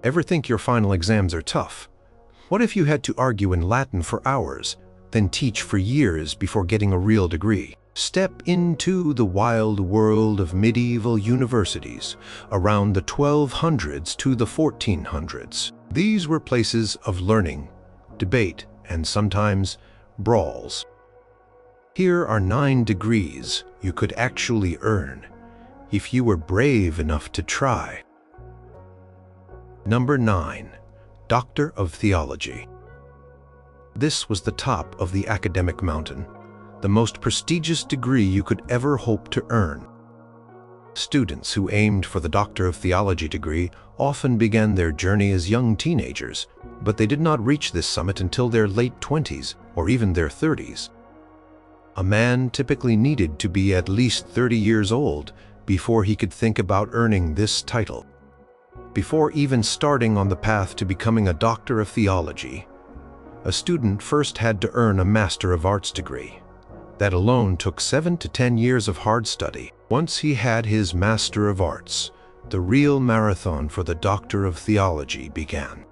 Ever think your final exams are tough? What if you had to argue in Latin for hours, then teach for years before getting a real degree? Step into the wild world of medieval universities around the 1200s to the 1400s. These were places of learning, debate, and sometimes brawls. Here are 9 degrees you could actually earn if you were brave enough to try. Number 9. Doctor of Theology. This was the top of the academic mountain, the most prestigious degree you could ever hope to earn. Students who aimed for the Doctor of Theology degree often began their journey as young teenagers, but they did not reach this summit until their late 20s or even their 30s. A man typically needed to be at least 30 years old before he could think about earning this title. Before even starting on the path to becoming a Doctor of Theology, a student first had to earn a Master of Arts degree. That alone took 7 to 10 years of hard study. Once he had his Master of Arts, the real marathon for the Doctor of Theology began.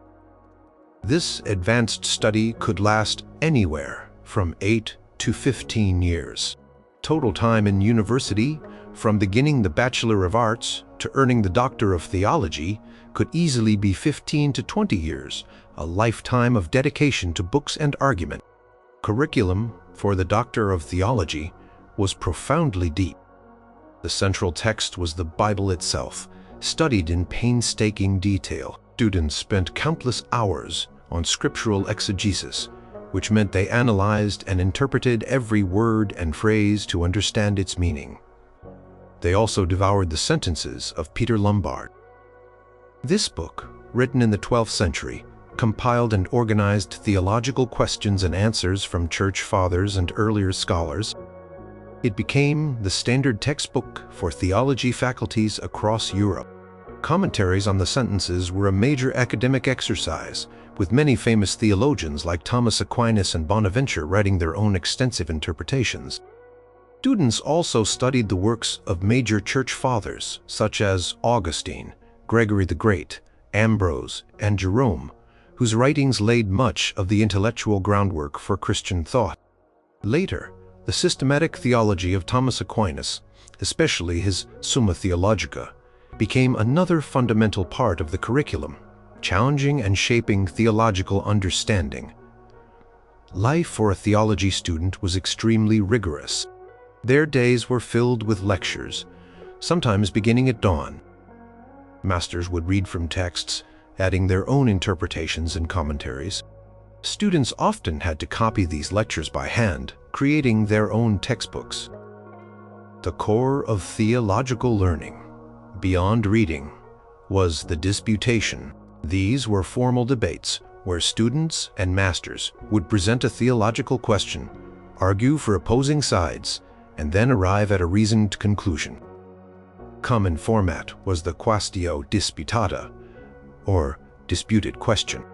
This advanced study could last anywhere from 8 to 15 years. Total time in university, from beginning the Bachelor of Arts to earning the Doctor of Theology, could easily be 15 to 20 years, a lifetime of dedication to books and argument. Curriculum for the Doctor of Theology was profoundly deep. The central text was the Bible itself, studied in painstaking detail. Students spent countless hours on scriptural exegesis, which meant they analyzed and interpreted every word and phrase to understand its meaning. They also devoured the sentences of Peter Lombard. This book, written in the 12th century, compiled and organized theological questions and answers from church fathers and earlier scholars. It became the standard textbook for theology faculties across Europe. Commentaries on the sentences were a major academic exercise, with many famous theologians like Thomas Aquinas and Bonaventure writing their own extensive interpretations. Students also studied the works of major church fathers such as Augustine, Gregory the Great, Ambrose, and Jerome, whose writings laid much of the intellectual groundwork for Christian thought. Later, the systematic theology of Thomas Aquinas, especially his Summa Theologica, became another fundamental part of the curriculum, challenging and shaping theological understanding. Life for a theology student was extremely rigorous. Their days were filled with lectures, sometimes beginning at dawn. Masters would read from texts, adding their own interpretations and commentaries. Students often had to copy these lectures by hand, creating their own textbooks. The core of theological learning, beyond reading, was the disputation. These were formal debates where students and masters would present a theological question, argue for opposing sides, and then arrive at a reasoned conclusion. Common format was the quaestio disputata, or disputed question.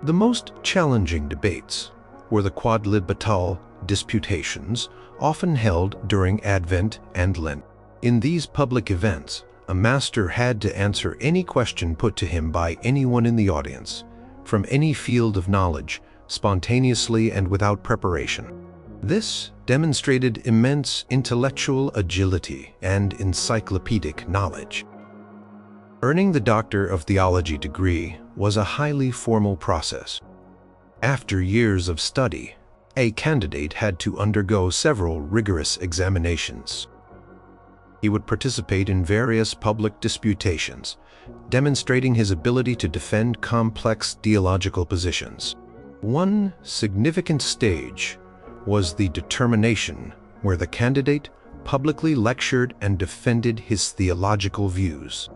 The most challenging debates were the quodlibetal disputations, often held during Advent and Lent. In these public events, a master had to answer any question put to him by anyone in the audience, from any field of knowledge, spontaneously and without preparation. This demonstrated immense intellectual agility and encyclopedic knowledge. Earning the Doctor of Theology degree was a highly formal process. After years of study, a candidate had to undergo several rigorous examinations. He would participate in various public disputations, demonstrating his ability to defend complex theological positions. One significant stage was the determination, where the candidate publicly lectured and defended his theological views.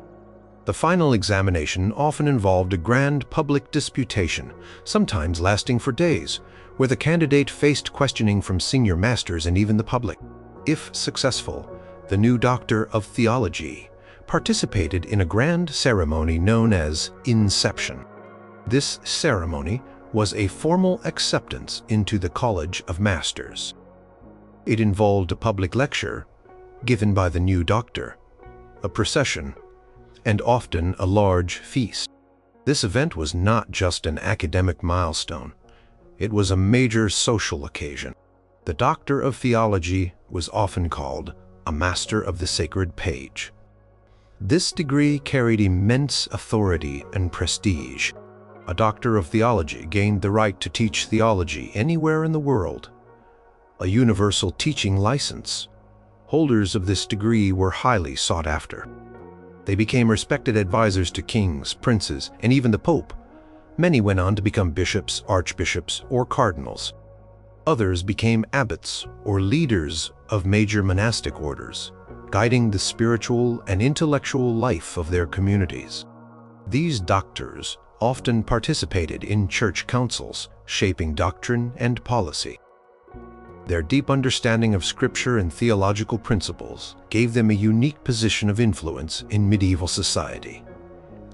The final examination often involved a grand public disputation, sometimes lasting for days, where the candidate faced questioning from senior masters and even the public. If successful, the new Doctor of Theology participated in a grand ceremony known as inception. This ceremony was a formal acceptance into the College of Masters. It involved a public lecture given by the new doctor, a procession, and often a large feast. This event was not just an academic milestone. It was a major social occasion. The Doctor of Theology was often called a Master of the Sacred Page. This degree carried immense authority and prestige. A Doctor of Theology gained the right to teach theology anywhere in the world. A universal teaching license. Holders of this degree were highly sought after. They became respected advisors to kings, princes, and even the Pope. Many went on to become bishops, archbishops, or cardinals. Others became abbots or leaders of major monastic orders, guiding the spiritual and intellectual life of their communities. These doctors often participated in church councils, shaping doctrine and policy. Their deep understanding of Scripture and theological principles gave them a unique position of influence in medieval society,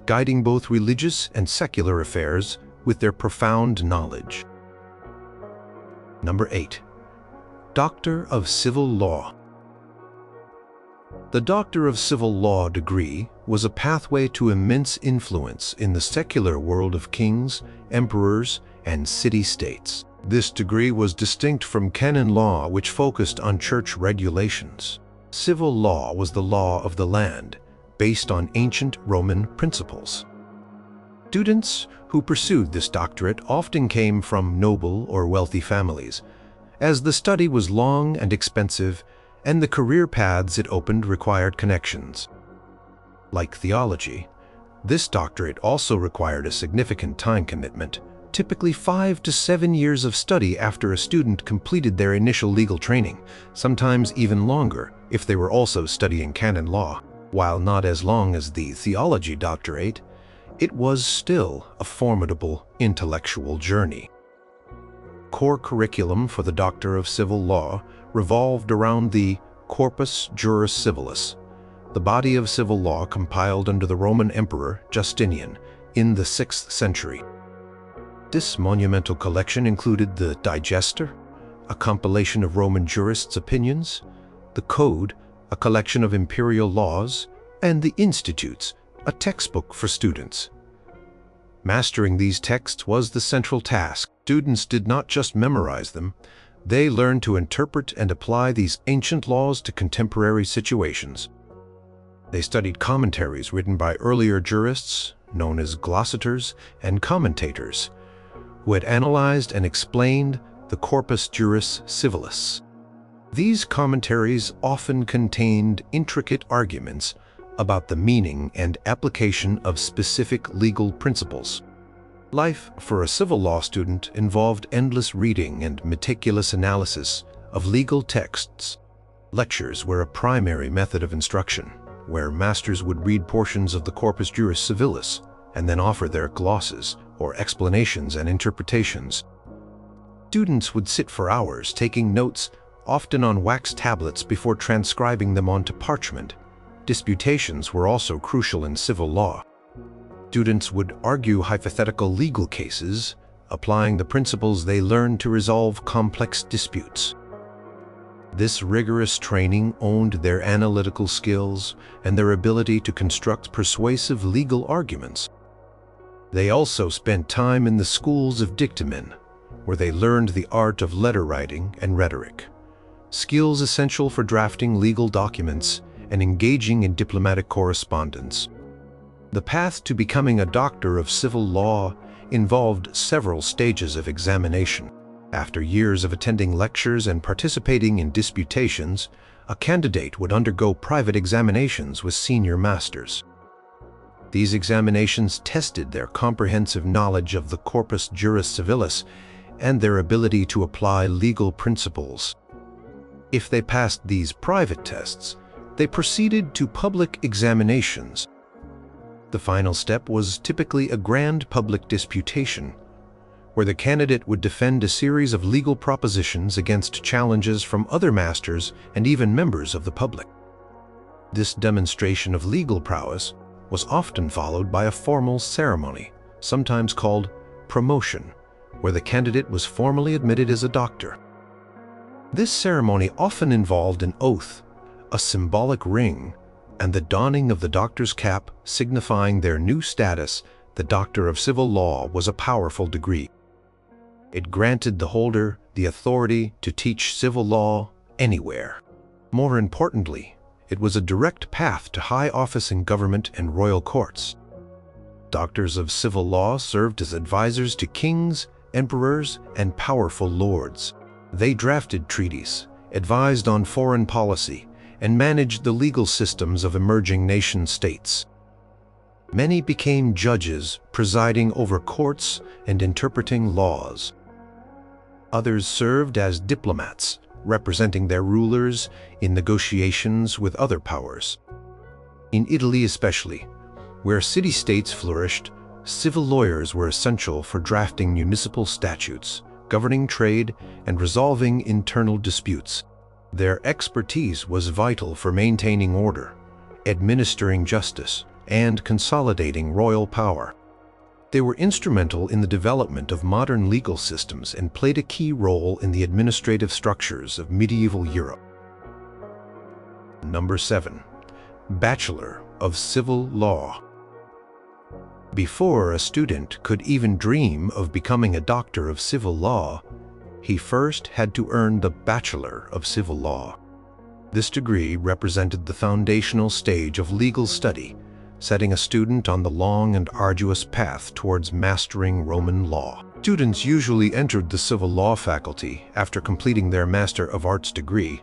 guiding both religious and secular affairs with their profound knowledge. Number 8. Doctor of Civil Law. The Doctor of Civil Law degree was a pathway to immense influence in the secular world of kings, emperors, and city-states. This degree was distinct from canon law, which focused on church regulations. Civil law was the law of the land, based on ancient Roman principles. Students who pursued this doctorate often came from noble or wealthy families, as the study was long and expensive, and the career paths it opened required connections. Like theology, this doctorate also required a significant time commitment, typically 5 to 7 years of study after a student completed their initial legal training, sometimes even longer if they were also studying canon law. While not as long as the theology doctorate, it was still a formidable intellectual journey. Core curriculum for the Doctor of Civil Law revolved around the Corpus Juris Civilis, the body of civil law compiled under the Roman Emperor Justinian in the 6th century. This monumental collection included the Digester, a compilation of Roman jurists' opinions, the Code, a collection of imperial laws, and the Institutes, a textbook for students. Mastering these texts was the central task. Students did not just memorize them, they learned to interpret and apply these ancient laws to contemporary situations. They studied commentaries written by earlier jurists, known as glossators and commentators, who had analyzed and explained the Corpus Juris Civilis. These commentaries often contained intricate arguments about the meaning and application of specific legal principles. Life for a civil law student involved endless reading and meticulous analysis of legal texts. Lectures were a primary method of instruction, where masters would read portions of the Corpus Juris Civilis and then offer their glosses or explanations and interpretations. Students would sit for hours taking notes, often on wax tablets, before transcribing them onto parchment. Disputations were also crucial in civil law. Students would argue hypothetical legal cases, applying the principles they learned to resolve complex disputes. This rigorous training honed their analytical skills and their ability to construct persuasive legal arguments. They also spent time in the schools of dictamen, where they learned the art of letter writing and rhetoric, skills essential for drafting legal documents and engaging in diplomatic correspondence. The path to becoming a doctor of civil law involved several stages of examination. After years of attending lectures and participating in disputations, a candidate would undergo private examinations with senior masters. These examinations tested their comprehensive knowledge of the Corpus Juris Civilis and their ability to apply legal principles. If they passed these private tests, they proceeded to public examinations. The final step was typically a grand public disputation, where the candidate would defend a series of legal propositions against challenges from other masters and even members of the public. This demonstration of legal prowess was often followed by a formal ceremony, sometimes called promotion, where the candidate was formally admitted as a doctor. This ceremony often involved an oath, a symbolic ring, and the donning of the doctor's cap, signifying their new status the Doctor of Civil Law was a powerful degree. It granted the holder the authority to teach civil law anywhere. More importantly, it was a direct path to high office in government and royal courts. Doctors of civil law served as advisors to kings, emperors, and powerful lords. They drafted treaties, advised on foreign policy, and managed the legal systems of emerging nation-states. Many became judges, presiding over courts and interpreting laws. Others served as diplomats, representing their rulers in negotiations with other powers. In Italy especially, where city-states flourished, civil lawyers were essential for drafting municipal statutes, governing trade, and resolving internal disputes. Their expertise was vital for maintaining order, administering justice, and consolidating royal power. They were instrumental in the development of modern legal systems and played a key role in the administrative structures of medieval Europe. Number 7. Bachelor of Civil Law. Before a student could even dream of becoming a Doctor of Civil Law, he first had to earn the Bachelor of Civil Law. This degree represented the foundational stage of legal study, setting a student on the long and arduous path towards mastering Roman law. Students usually entered the civil law faculty after completing their Master of Arts degree,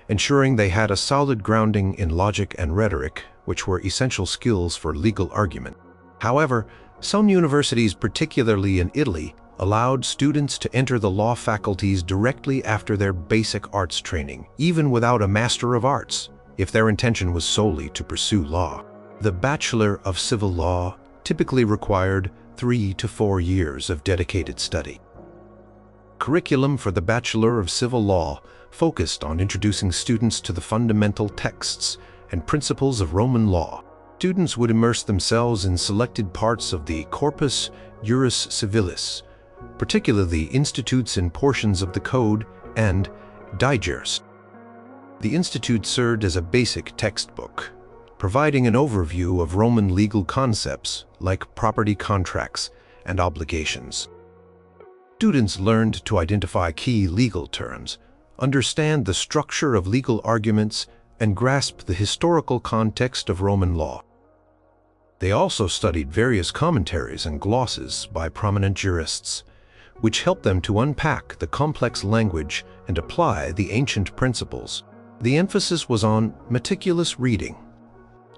ensuring they had a solid grounding in logic and rhetoric, which were essential skills for legal argument. However, some universities, particularly in Italy, allowed students to enter the law faculties directly after their basic arts training, even without a Master of Arts, if their intention was solely to pursue law. The Bachelor of Civil Law typically required 3 to 4 years of dedicated study. Curriculum for the Bachelor of Civil Law focused on introducing students to the fundamental texts and principles of Roman law. Students would immerse themselves in selected parts of the Corpus Juris Civilis, particularly institutes and portions of the Code and Digest. The institute served as a basic textbook, providing an overview of Roman legal concepts like property contracts and obligations. Students learned to identify key legal terms, understand the structure of legal arguments, and grasp the historical context of Roman law. They also studied various commentaries and glosses by prominent jurists, which helped them to unpack the complex language and apply the ancient principles. The emphasis was on meticulous reading,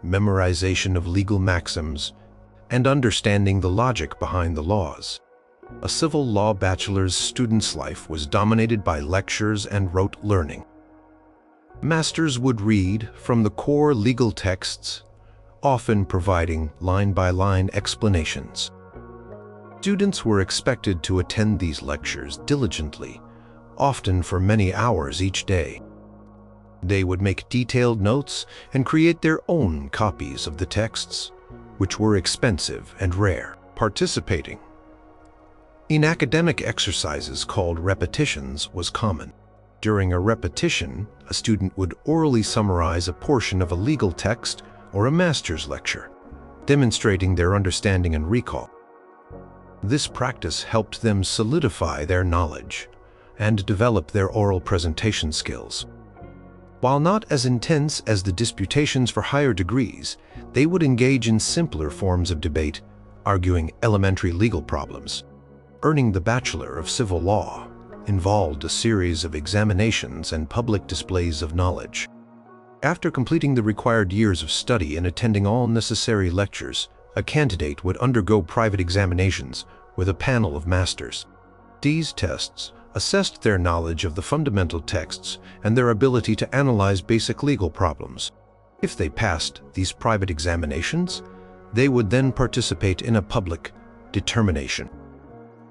memorization of legal maxims, and understanding the logic behind the laws. A civil law bachelor's student's life was dominated by lectures and rote learning. Masters would read from the core legal texts, often providing line-by-line explanations. Students were expected to attend these lectures diligently, often for many hours each day. They would make detailed notes and create their own copies of the texts, which were expensive and rare. Participating in academic exercises called repetitions was common. During a repetition, a student would orally summarize a portion of a legal text or a master's lecture, demonstrating their understanding and recall. This practice helped them solidify their knowledge and develop their oral presentation skills. While not as intense as the disputations for higher degrees, they would engage in simpler forms of debate, arguing elementary legal problems. Earning the Bachelor of Civil Law involved a series of examinations and public displays of knowledge. After completing the required years of study and attending all necessary lectures, a candidate would undergo private examinations with a panel of masters. These tests assessed their knowledge of the fundamental texts and their ability to analyze basic legal problems. If they passed these private examinations, they would then participate in a public determination.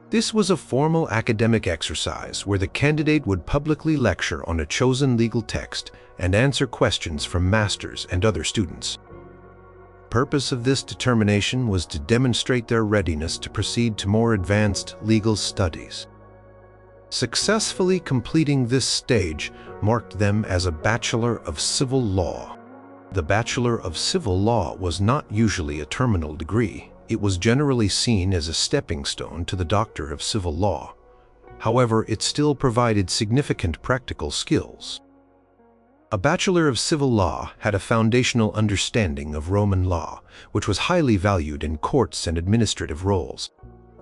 This was a formal academic exercise where the candidate would publicly lecture on a chosen legal text and answer questions from masters and other students. The purpose of this determination was to demonstrate their readiness to proceed to more advanced legal studies. Successfully completing this stage marked them as a Bachelor of Civil Law. The Bachelor of Civil Law was not usually a terminal degree. It was generally seen as a stepping stone to the Doctor of Civil Law. However, it still provided significant practical skills. A Bachelor of Civil Law had a foundational understanding of Roman law, which was highly valued in courts and administrative roles.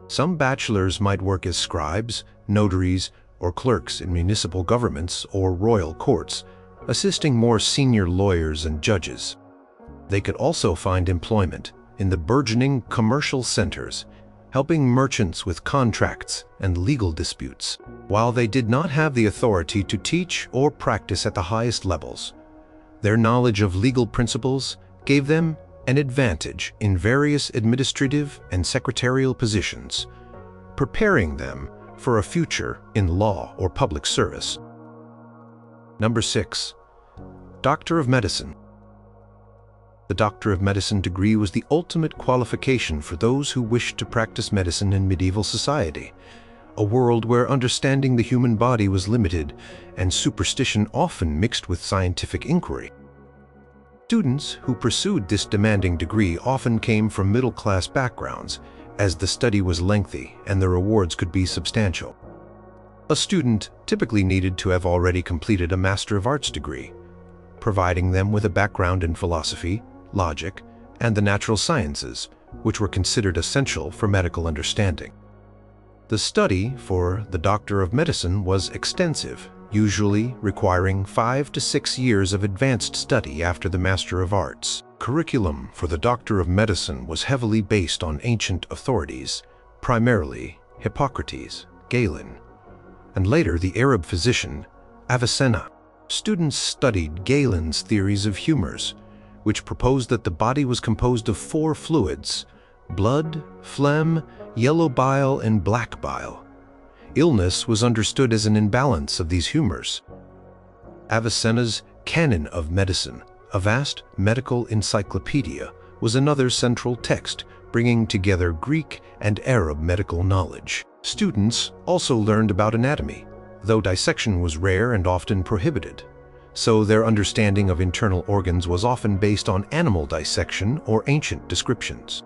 Some bachelors might work as scribes, notaries, or clerks in municipal governments or royal courts, assisting more senior lawyers and judges. They could also find employment in the burgeoning commercial centers, helping merchants with contracts and legal disputes. While they did not have the authority to teach or practice at the highest levels, their knowledge of legal principles gave them an advantage in various administrative and secretarial positions, preparing them for a future in law or public service. Number 6. Doctor of Medicine. The Doctor of Medicine degree was the ultimate qualification for those who wished to practice medicine in medieval society, a world where understanding the human body was limited and superstition often mixed with scientific inquiry. Students who pursued this demanding degree often came from middle-class backgrounds, as the study was lengthy and the rewards could be substantial. A student typically needed to have already completed a Master of Arts degree, providing them with a background in philosophy, logic, and the natural sciences, which were considered essential for medical understanding. The study for the Doctor of Medicine was extensive, usually requiring 5 to 6 years of advanced study after the Master of Arts. Curriculum for the Doctor of Medicine was heavily based on ancient authorities, primarily Hippocrates, Galen, and later the Arab physician Avicenna. Students studied Galen's theories of humors, which proposed that the body was composed of 4 fluids: blood, phlegm, yellow bile, and black bile. Illness was understood as an imbalance of these humors. Avicenna's Canon of Medicine, a vast medical encyclopedia, was another central text, bringing together Greek and Arab medical knowledge. Students also learned about anatomy, though dissection was rare and often prohibited, so their understanding of internal organs was often based on animal dissection or ancient descriptions.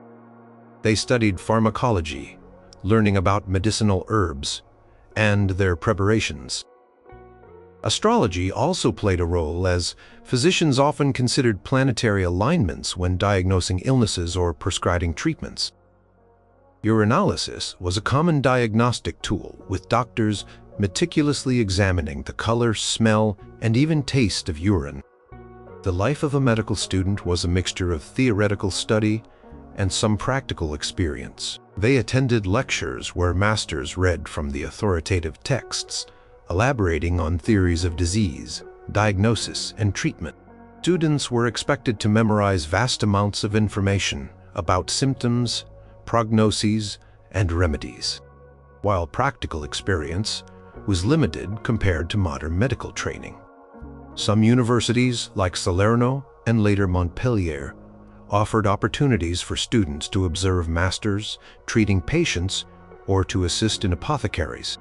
They studied pharmacology, learning about medicinal herbs and their preparations. Astrology also played a role, as physicians often considered planetary alignments when diagnosing illnesses or prescribing treatments. Urinalysis was a common diagnostic tool, with doctors meticulously examining the color, smell, and even taste of urine. The life of a medical student was a mixture of theoretical study and some practical experience. They attended lectures where masters read from the authoritative texts, elaborating on theories of disease, diagnosis, and treatment. Students were expected to memorize vast amounts of information about symptoms, prognoses, and remedies, while practical experience was limited compared to modern medical training. Some universities, like Salerno and later Montpellier, offered opportunities for students to observe masters treating patients or to assist in apothecaries.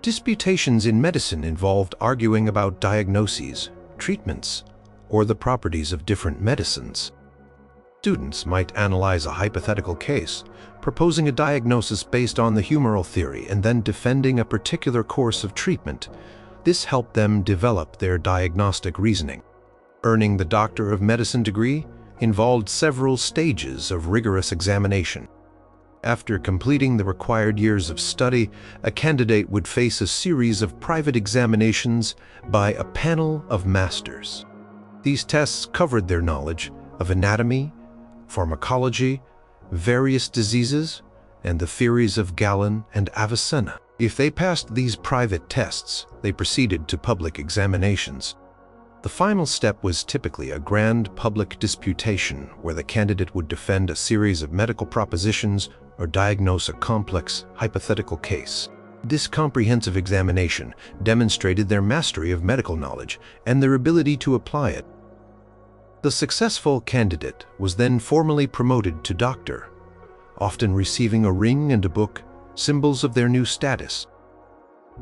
Disputations in medicine involved arguing about diagnoses, treatments, or the properties of different medicines. Students might analyze a hypothetical case, proposing a diagnosis based on the humoral theory and then defending a particular course of treatment. This helped them develop their diagnostic reasoning. Earning the Doctor of Medicine degree involved several stages of rigorous examination. After completing the required years of study, a candidate would face a series of private examinations by a panel of masters. These tests covered their knowledge of anatomy, pharmacology, various diseases, and the theories of Galen and Avicenna. If they passed these private tests, they proceeded to public examinations. The final step was typically a grand public disputation, where the candidate would defend a series of medical propositions or diagnose a complex hypothetical case. This comprehensive examination demonstrated their mastery of medical knowledge and their ability to apply it. The successful candidate was then formally promoted to doctor, often receiving a ring and a book, symbols of their new status.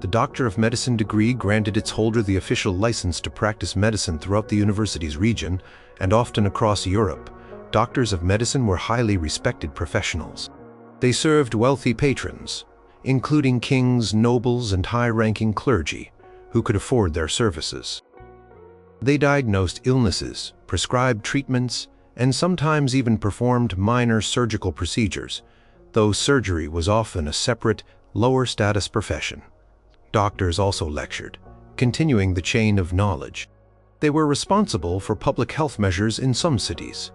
The Doctor of Medicine degree granted its holder the official license to practice medicine throughout the university's region and often across Europe, doctors of medicine were highly respected professionals. They served wealthy patrons, including kings, nobles, and high-ranking clergy, who could afford their services. They diagnosed illnesses, prescribed treatments, and sometimes even performed minor surgical procedures, though surgery was often a separate, lower-status profession. Doctors also lectured, continuing the chain of knowledge. They were responsible for public health measures in some cities,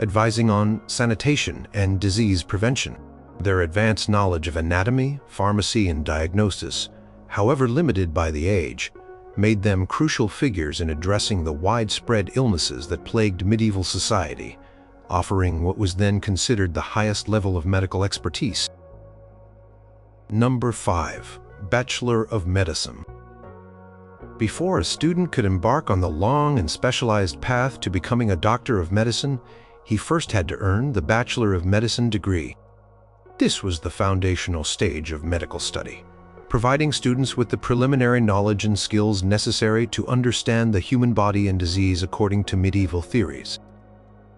advising on sanitation and disease prevention. Their advanced knowledge of anatomy, pharmacy, and diagnosis, however limited by the age, made them crucial figures in addressing the widespread illnesses that plagued medieval society, offering what was then considered the highest level of medical expertise. Number 5. Bachelor of Medicine. Before a student could embark on the long and specialized path to becoming a doctor of medicine, he first had to earn the Bachelor of Medicine degree. This was the foundational stage of medical study, providing students with the preliminary knowledge and skills necessary to understand the human body and disease according to medieval theories.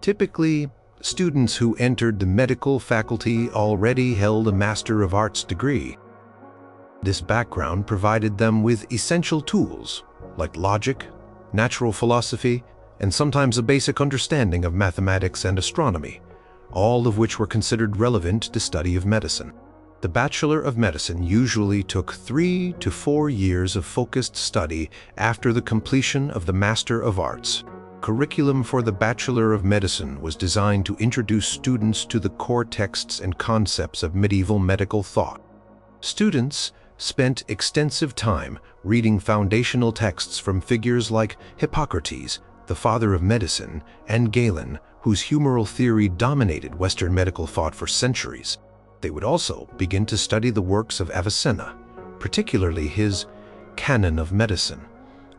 Typically, students who entered the medical faculty already held a Master of Arts degree. This background provided them with essential tools like logic, natural philosophy, and sometimes a basic understanding of mathematics and astronomy, all of which were considered relevant to study of medicine. The Bachelor of Medicine usually took 3 to 4 years of focused study after the completion of the Master of Arts. Curriculum for the Bachelor of Medicine was designed to introduce students to the core texts and concepts of medieval medical thought. Students spent extensive time reading foundational texts from figures like Hippocrates, the father of medicine, and Galen, whose humoral theory dominated Western medical thought for centuries. They would also begin to study the works of Avicenna, particularly his Canon of Medicine,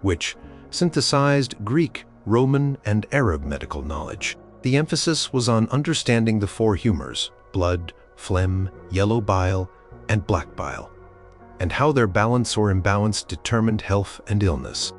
which synthesized Greek, Roman, and Arab medical knowledge. The emphasis was on understanding the 4 humors, blood, phlegm, yellow bile, and black bile, and how their balance or imbalance determined health and illness.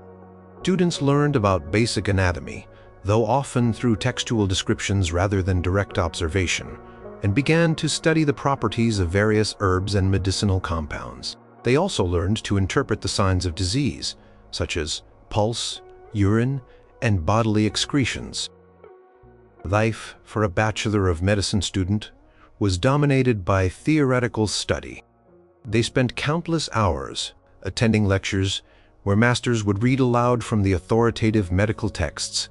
Students learned about basic anatomy, though often through textual descriptions rather than direct observation, and began to study the properties of various herbs and medicinal compounds. They also learned to interpret the signs of disease, such as pulse, urine, and bodily excretions. Life for a Bachelor of Medicine student was dominated by theoretical study. They spent countless hours attending lectures where masters would read aloud from the authoritative medical texts,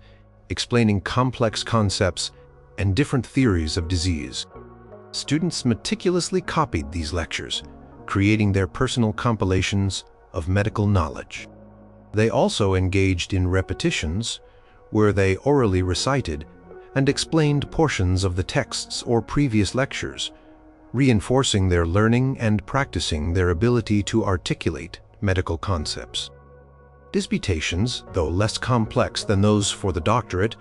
explaining complex concepts and different theories of disease. Students meticulously copied these lectures, creating their personal compilations of medical knowledge. They also engaged in repetitions, where they orally recited and explained portions of the texts or previous lectures, reinforcing their learning and practicing their ability to articulate medical concepts. Disputations, though less complex than those for the doctorate,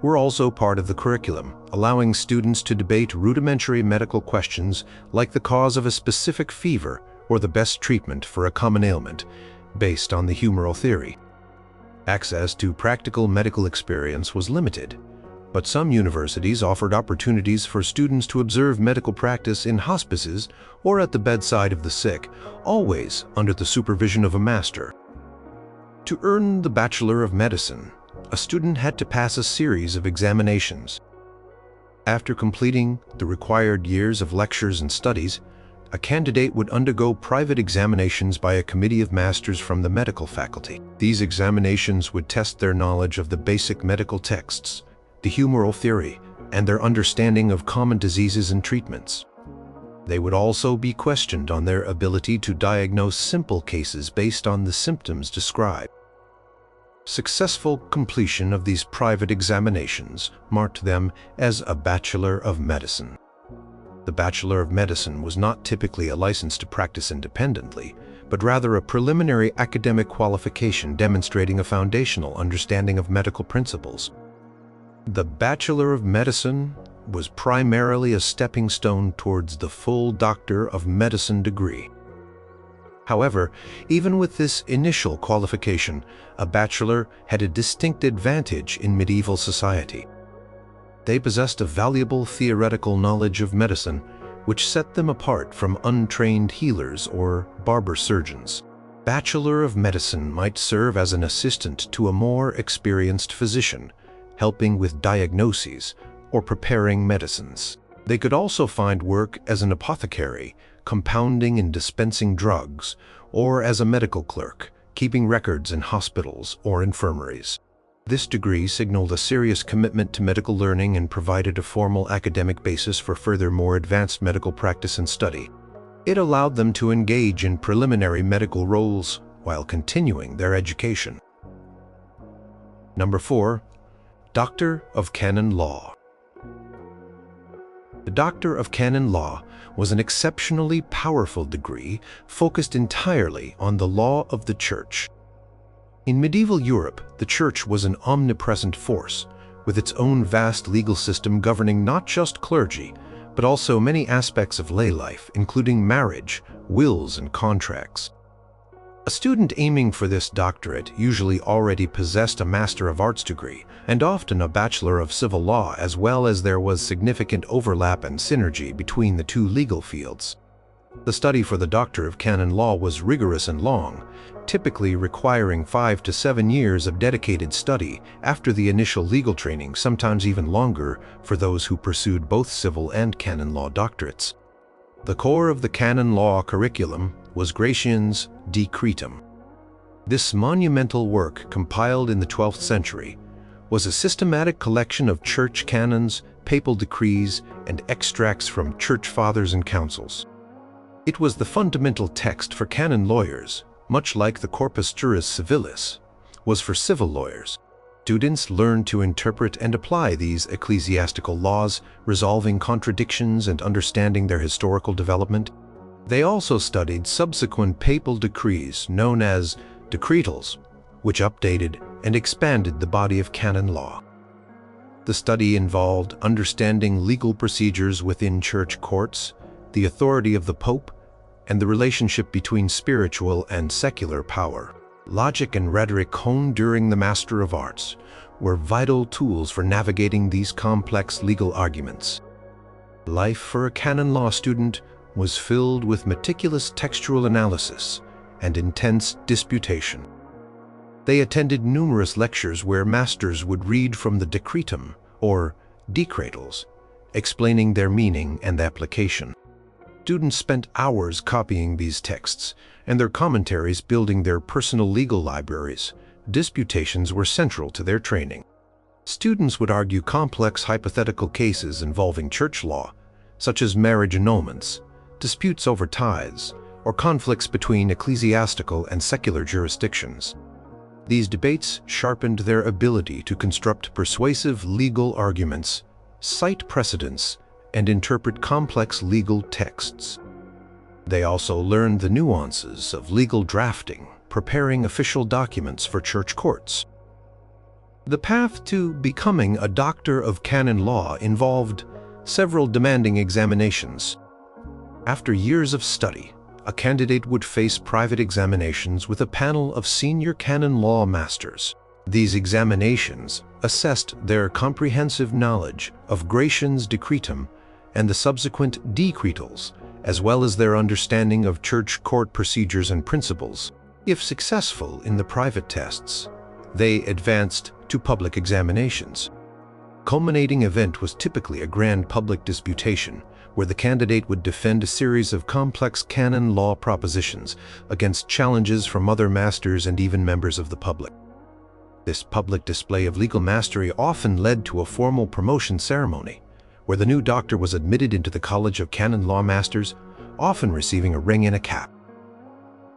were also part of the curriculum, allowing students to debate rudimentary medical questions like the cause of a specific fever or the best treatment for a common ailment, based on the humoral theory. Access to practical medical experience was limited, but some universities offered opportunities for students to observe medical practice in hospices or at the bedside of the sick, always under the supervision of a master. To earn the Bachelor of Medicine, a student had to pass a series of examinations. After completing the required years of lectures and studies, a candidate would undergo private examinations by a committee of masters from the medical faculty. These examinations would test their knowledge of the basic medical texts, the humoral theory, and their understanding of common diseases and treatments. They would also be questioned on their ability to diagnose simple cases based on the symptoms described. Successful completion of these private examinations marked them as a Bachelor of Medicine. The Bachelor of Medicine was not typically a license to practice independently, but rather a preliminary academic qualification demonstrating a foundational understanding of medical principles. The Bachelor of Medicine was primarily a stepping stone towards the full Doctor of Medicine degree. However, even with this initial qualification, a bachelor had a distinct advantage in medieval society. They possessed a valuable theoretical knowledge of medicine, which set them apart from untrained healers or barber surgeons. Bachelor of Medicine might serve as an assistant to a more experienced physician, helping with diagnoses or preparing medicines. They could also find work as an apothecary, compounding and dispensing drugs, or as a medical clerk, keeping records in hospitals or infirmaries. This degree signaled a serious commitment to medical learning and provided a formal academic basis for further more advanced medical practice and study. It allowed them to engage in preliminary medical roles while continuing their education. Number 4. Doctor of Canon Law. The Doctor of Canon Law was an exceptionally powerful degree focused entirely on the law of the Church. In medieval Europe, the Church was an omnipresent force, with its own vast legal system governing not just clergy, but also many aspects of lay life, including marriage, wills, and contracts. A student aiming for this doctorate usually already possessed a Master of Arts degree, and often a Bachelor of Civil Law, as well as there was significant overlap and synergy between the two legal fields. The study for the Doctor of Canon Law was rigorous and long, typically requiring 5 to 7 years of dedicated study after the initial legal training, sometimes even longer for those who pursued both civil and canon law doctorates. The core of the canon law curriculum was Gratian's Decretum. This monumental work, compiled in the 12th century, was a systematic collection of church canons, papal decrees, and extracts from church fathers and councils. It was the fundamental text for canon lawyers, much like the Corpus Juris Civilis was for civil lawyers. Students learned to interpret and apply these ecclesiastical laws, resolving contradictions and understanding their historical development. They also studied subsequent papal decrees known as decretals, which updated and expanded the body of canon law. The study involved understanding legal procedures within church courts, the authority of the Pope, and the relationship between spiritual and secular power. Logic and rhetoric honed during the Master of Arts were vital tools for navigating these complex legal arguments. Life for a canon law student was filled with meticulous textual analysis and intense disputation. They attended numerous lectures where masters would read from the Decretum, or decretals, explaining their meaning and application. Students spent hours copying these texts, and their commentaries building their personal legal libraries. Disputations were central to their training. Students would argue complex hypothetical cases involving church law, such as marriage annulments, disputes over tithes, or conflicts between ecclesiastical and secular jurisdictions. These debates sharpened their ability to construct persuasive legal arguments, cite precedents, and interpret complex legal texts. They also learned the nuances of legal drafting, preparing official documents for church courts. The path to becoming a Doctor of Canon Law involved several demanding examinations. After years of study, a candidate would face private examinations with a panel of senior canon law masters. These examinations assessed their comprehensive knowledge of Gratian's Decretum and the subsequent decretals, as well as their understanding of church court procedures and principles. If successful in the private tests, they advanced to public examinations. Culminating event was typically a grand public disputation, where the candidate would defend a series of complex canon law propositions against challenges from other masters and even members of the public. This public display of legal mastery often led to a formal promotion ceremony, where the new doctor was admitted into the College of Canon Law Masters, often receiving a ring and a cap.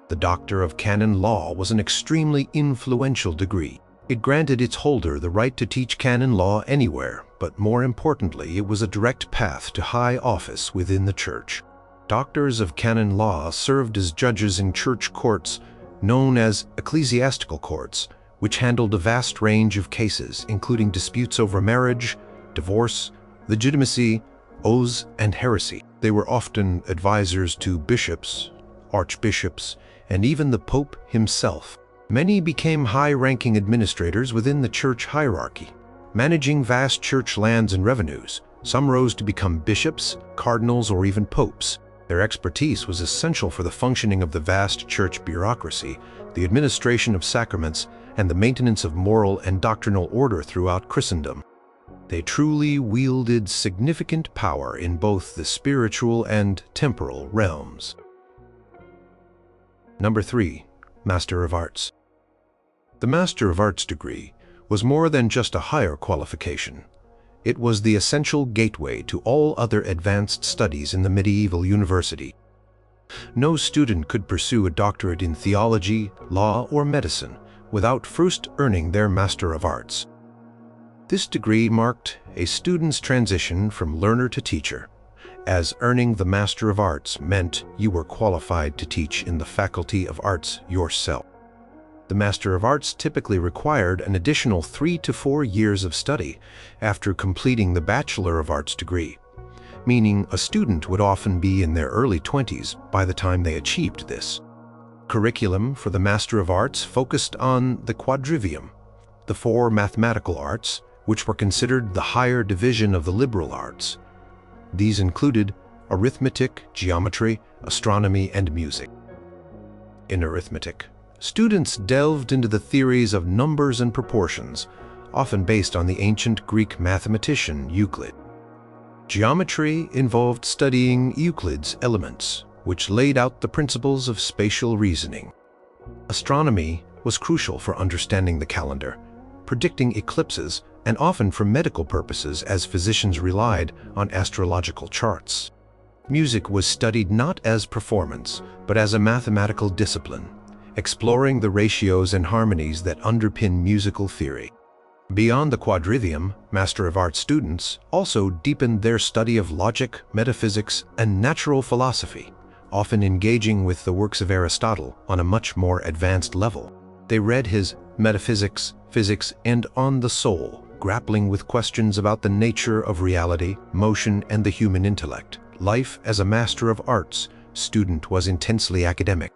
The Doctor of Canon Law was an extremely influential degree. It granted its holder the right to teach canon law anywhere, but more importantly, it was a direct path to high office within the Church. Doctors of Canon Law served as judges in church courts known as ecclesiastical courts, which handled a vast range of cases, including disputes over marriage, divorce, legitimacy, oaths, and heresy. They were often advisors to bishops, archbishops, and even the Pope himself. Many became high-ranking administrators within the church hierarchy, managing vast church lands and revenues. Some rose to become bishops, cardinals, or even popes. Their expertise was essential for the functioning of the vast church bureaucracy, the administration of sacraments, and the maintenance of moral and doctrinal order throughout Christendom. They truly wielded significant power in both the spiritual and temporal realms. Number 3. Master of Arts. The Master of Arts degree was more than just a higher qualification. It was the essential gateway to all other advanced studies in the medieval university. No student could pursue a doctorate in theology, law, or medicine without first earning their Master of Arts. This degree marked a student's transition from learner to teacher, as earning the Master of Arts meant you were qualified to teach in the Faculty of Arts yourself. The Master of Arts typically required an additional 3 to 4 years of study after completing the Bachelor of Arts degree, meaning a student would often be in their early 20s by the time they achieved this. Curriculum for the Master of Arts focused on the quadrivium, the 4 mathematical arts, which were considered the higher division of the liberal arts. These included arithmetic, geometry, astronomy, and music. In arithmetic, students delved into the theories of numbers and proportions, often based on the ancient Greek mathematician Euclid. Geometry involved studying Euclid's elements, which laid out the principles of spatial reasoning. Astronomy was crucial for understanding the calendar, predicting eclipses, and often for medical purposes as physicians relied on astrological charts. Music was studied not as performance, but as a mathematical discipline, exploring the ratios and harmonies that underpin musical theory. Beyond the quadrivium, Master of Arts students also deepened their study of logic, metaphysics, and natural philosophy, often engaging with the works of Aristotle on a much more advanced level. They read his Metaphysics, Physics, and On the Soul, grappling with questions about the nature of reality, motion, and the human intellect. Life as a Master of Arts student was intensely academic.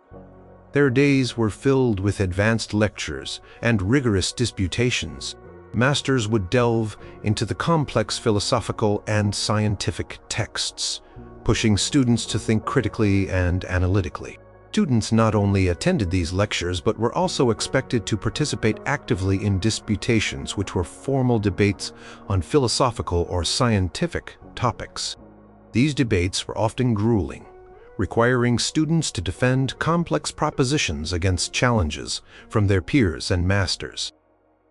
Their days were filled with advanced lectures and rigorous disputations. Masters would delve into the complex philosophical and scientific texts, pushing students to think critically and analytically. Students not only attended these lectures but were also expected to participate actively in disputations, which were formal debates on philosophical or scientific topics. These debates were often grueling, requiring students to defend complex propositions against challenges from their peers and masters.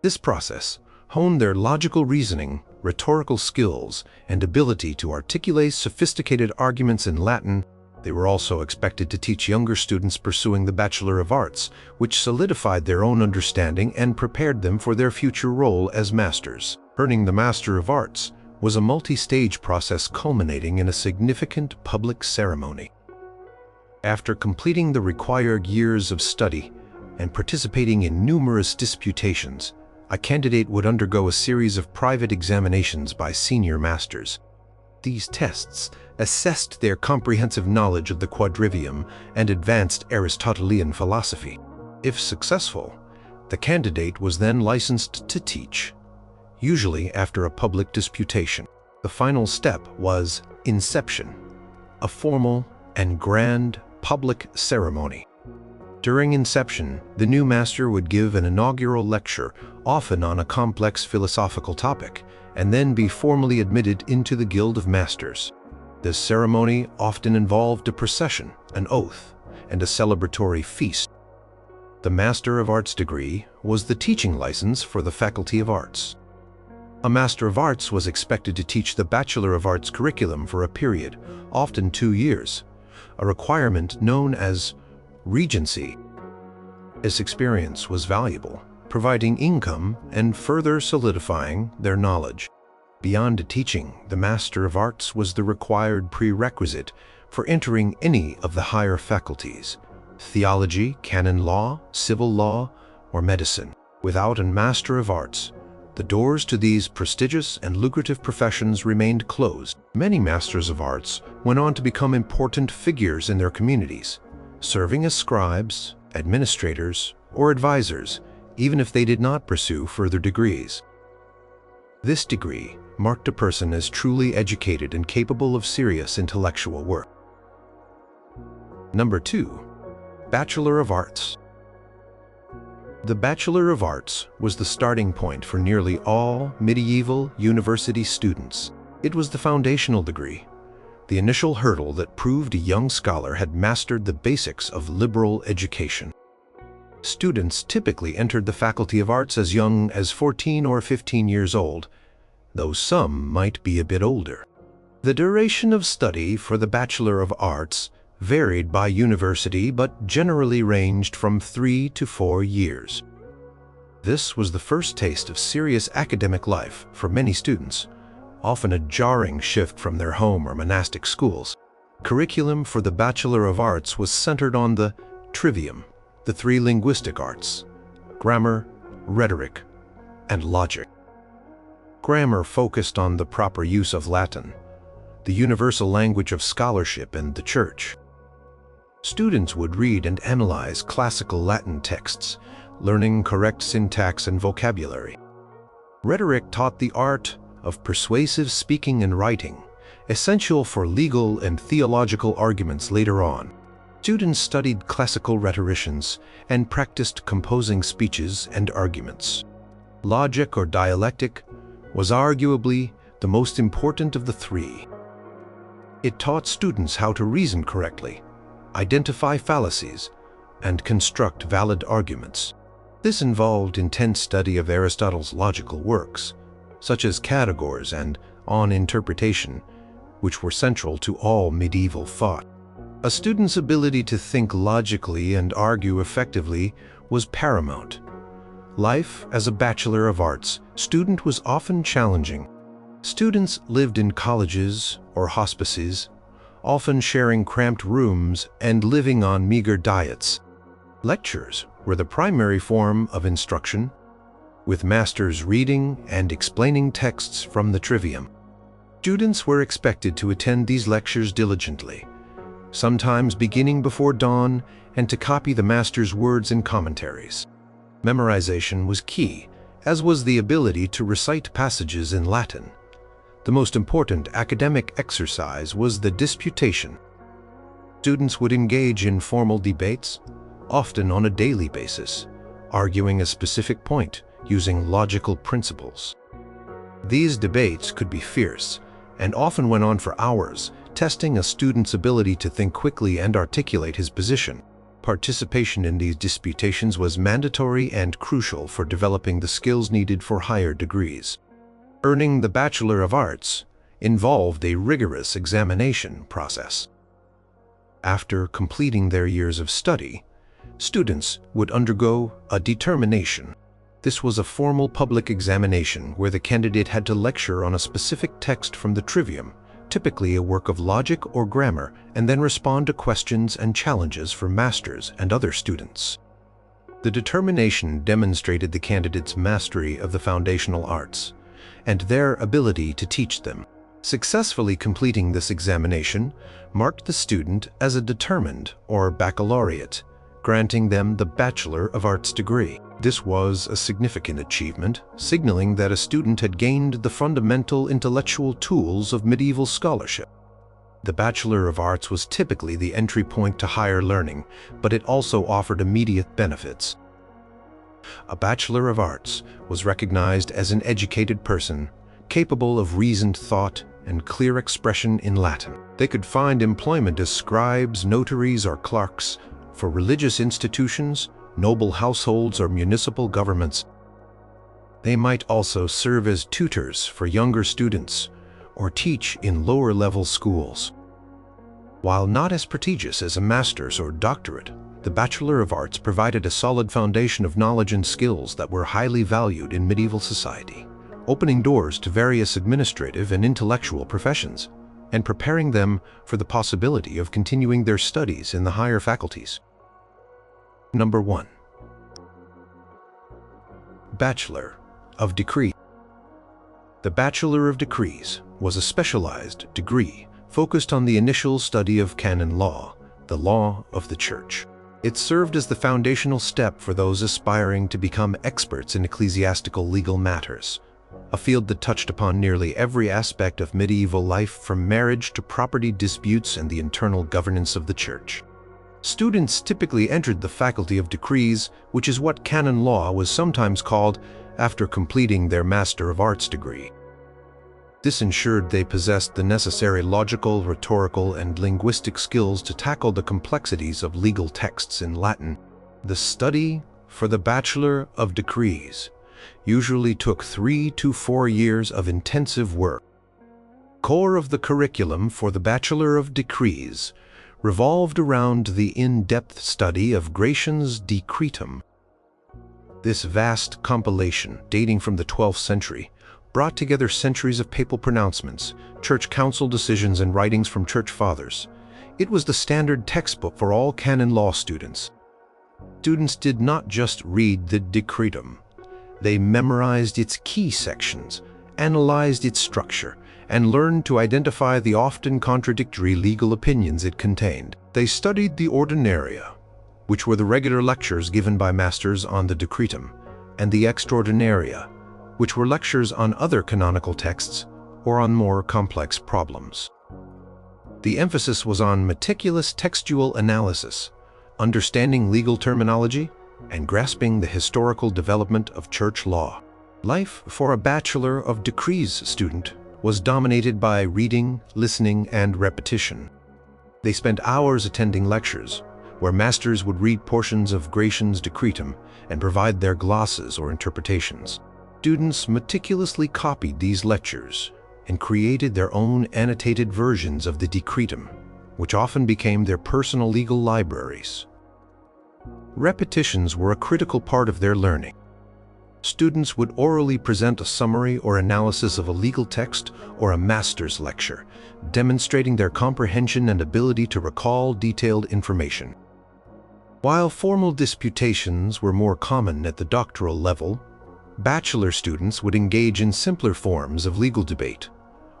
This process honed their logical reasoning, rhetorical skills, and ability to articulate sophisticated arguments in Latin. They were also expected to teach younger students pursuing the Bachelor of Arts, which solidified their own understanding and prepared them for their future role as masters. Earning the Master of Arts was a multi-stage process culminating in a significant public ceremony. After completing the required years of study and participating in numerous disputations, a candidate would undergo a series of private examinations by senior masters. These tests assessed their comprehensive knowledge of the quadrivium and advanced Aristotelian philosophy. If successful, the candidate was then licensed to teach, usually after a public disputation. The final step was inception, a formal and grand public ceremony. During inception, the new master would give an inaugural lecture, often on a complex philosophical topic, and then be formally admitted into the Guild of Masters. This ceremony often involved a procession, an oath, and a celebratory feast. The Master of Arts degree was the teaching license for the Faculty of Arts. A Master of Arts was expected to teach the Bachelor of Arts curriculum for a period, often 2 years, a requirement known as regency. This experience was valuable, providing income and further solidifying their knowledge. Beyond teaching, the Master of Arts was the required prerequisite for entering any of the higher faculties: theology, canon law, civil law, or medicine. Without a Master of Arts, the doors to these prestigious and lucrative professions remained closed. Many Masters of Arts went on to become important figures in their communities, serving as scribes, administrators, or advisors, even if they did not pursue further degrees. This degree marked a person as truly educated and capable of serious intellectual work. Number 2. Bachelor of Arts. The Bachelor of Arts was the starting point for nearly all medieval university students. It was the foundational degree, the initial hurdle that proved a young scholar had mastered the basics of liberal education. Students typically entered the Faculty of Arts as young as 14 or 15 years old, though some might be a bit older. The duration of study for the Bachelor of Arts varied by university but generally ranged from 3 to 4 years. This was the first taste of serious academic life for many students, often a jarring shift from their home or monastic schools. Curriculum for the Bachelor of Arts was centered on the trivium, the 3 linguistic arts: grammar, rhetoric, and logic. Grammar focused on the proper use of Latin, the universal language of scholarship and the Church. Students would read and analyze classical Latin texts, learning correct syntax and vocabulary. Rhetoric taught the art of persuasive speaking and writing, essential for legal and theological arguments later on. Students studied classical rhetoricians and practiced composing speeches and arguments. Logic or dialectic was arguably the most important of the 3. It taught students how to reason correctly, identify fallacies, and construct valid arguments. This involved intense study of Aristotle's logical works, such as Categories and On Interpretation, which were central to all medieval thought. A student's ability to think logically and argue effectively was paramount. Life as a Bachelor of Arts student was often challenging. Students lived in colleges or hospices, often sharing cramped rooms and living on meager diets. Lectures were the primary form of instruction, with masters reading and explaining texts from the trivium. Students were expected to attend these lectures diligently, sometimes beginning before dawn, and to copy the master's words and commentaries. Memorization was key, as was the ability to recite passages in Latin. The most important academic exercise was the disputation. Students would engage in formal debates, often on a daily basis, arguing a specific point using logical principles. These debates could be fierce and often went on for hours, testing a student's ability to think quickly and articulate his position. Participation in these disputations was mandatory and crucial for developing the skills needed for higher degrees. Earning the Bachelor of Arts involved a rigorous examination process. After completing their years of study, students would undergo a determination. This was a formal public examination where the candidate had to lecture on a specific text from the trivium, typically a work of logic or grammar, and then respond to questions and challenges from masters and other students. The determination demonstrated the candidate's mastery of the foundational arts and their ability to teach them. Successfully completing this examination marked the student as a determined or baccalaureate, granting them the Bachelor of Arts degree. This was a significant achievement, signaling that a student had gained the fundamental intellectual tools of medieval scholarship. The Bachelor of Arts was typically the entry point to higher learning, but it also offered immediate benefits. A Bachelor of Arts was recognized as an educated person, capable of reasoned thought and clear expression in Latin. They could find employment as scribes, notaries, or clerks for religious institutions, noble households, or municipal governments. They might also serve as tutors for younger students or teach in lower-level schools. While not as prestigious as a master's or doctorate, the Bachelor of Arts provided a solid foundation of knowledge and skills that were highly valued in medieval society, opening doors to various administrative and intellectual professions, and preparing them for the possibility of continuing their studies in the higher faculties. Number 1. Bachelor of Decrees. The Bachelor of Decrees was a specialized degree focused on the initial study of canon law, the law of the Church. It served as the foundational step for those aspiring to become experts in ecclesiastical legal matters, a field that touched upon nearly every aspect of medieval life from marriage to property disputes and the internal governance of the church. Students typically entered the Faculty of Decrees, which is what canon law was sometimes called, after completing their Master of Arts degree. This ensured they possessed the necessary logical, rhetorical, and linguistic skills to tackle the complexities of legal texts in Latin. The study for the Bachelor of Decrees usually took 3 to 4 years of intensive work. Core of the curriculum for the Bachelor of Decrees revolved around the in-depth study of Gratian's Decretum. This vast compilation, dating from the 12th century, brought together centuries of papal pronouncements, church council decisions, and writings from church fathers. It was the standard textbook for all canon law students. Students did not just read the Decretum. They memorized its key sections, analyzed its structure, and learned to identify the often contradictory legal opinions it contained. They studied the Ordinaria, which were the regular lectures given by masters on the Decretum, and the Extraordinaria, which were lectures on other canonical texts or on more complex problems. The emphasis was on meticulous textual analysis, understanding legal terminology, and grasping the historical development of church law. Life for a Bachelor of Decrees student was dominated by reading, listening, and repetition. They spent hours attending lectures, where masters would read portions of Gratian's Decretum and provide their glosses or interpretations. Students meticulously copied these lectures and created their own annotated versions of the Decretum, which often became their personal legal libraries. Repetitions were a critical part of their learning. Students would orally present a summary or analysis of a legal text or a master's lecture, demonstrating their comprehension and ability to recall detailed information. While formal disputations were more common at the doctoral level, bachelor students would engage in simpler forms of legal debate,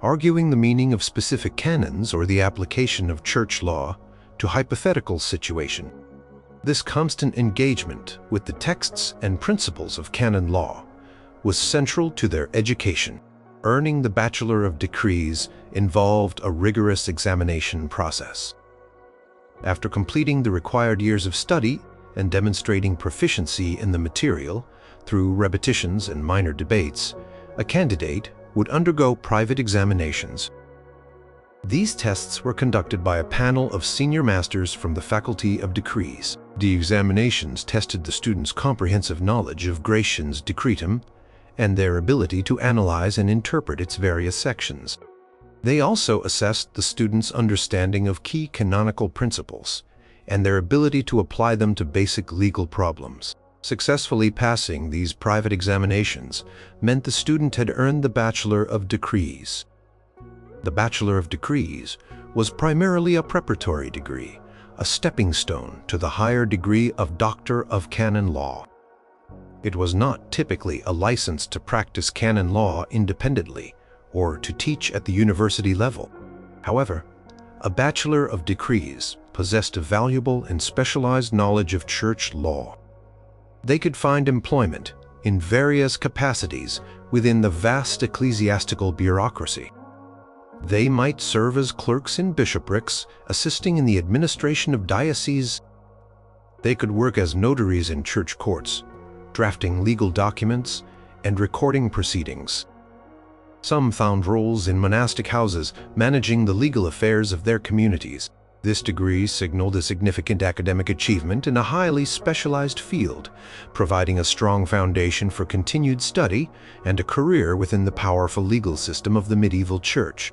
arguing the meaning of specific canons or the application of church law to hypothetical situations. This constant engagement with the texts and principles of canon law was central to their education. Earning the Bachelor of Decrees involved a rigorous examination process. After completing the required years of study and demonstrating proficiency in the material through repetitions and minor debates, a candidate would undergo private examinations. These tests were conducted by a panel of senior masters from the Faculty of Decrees. The examinations tested the students' comprehensive knowledge of Gratian's Decretum and their ability to analyze and interpret its various sections. They also assessed the students' understanding of key canonical principles and their ability to apply them to basic legal problems. Successfully passing these private examinations meant the student had earned the Bachelor of Decrees. The Bachelor of Decrees was primarily a preparatory degree, a stepping stone to the higher degree of Doctor of Canon Law. It was not typically a license to practice canon law independently or to teach at the university level. However, a Bachelor of Decrees possessed a valuable and specialized knowledge of church law. They could find employment in various capacities within the vast ecclesiastical bureaucracy. They might serve as clerks in bishoprics, assisting in the administration of dioceses. They could work as notaries in church courts, drafting legal documents and recording proceedings. Some found roles in monastic houses, managing the legal affairs of their communities. This degree signaled a significant academic achievement in a highly specialized field, providing a strong foundation for continued study and a career within the powerful legal system of the medieval church.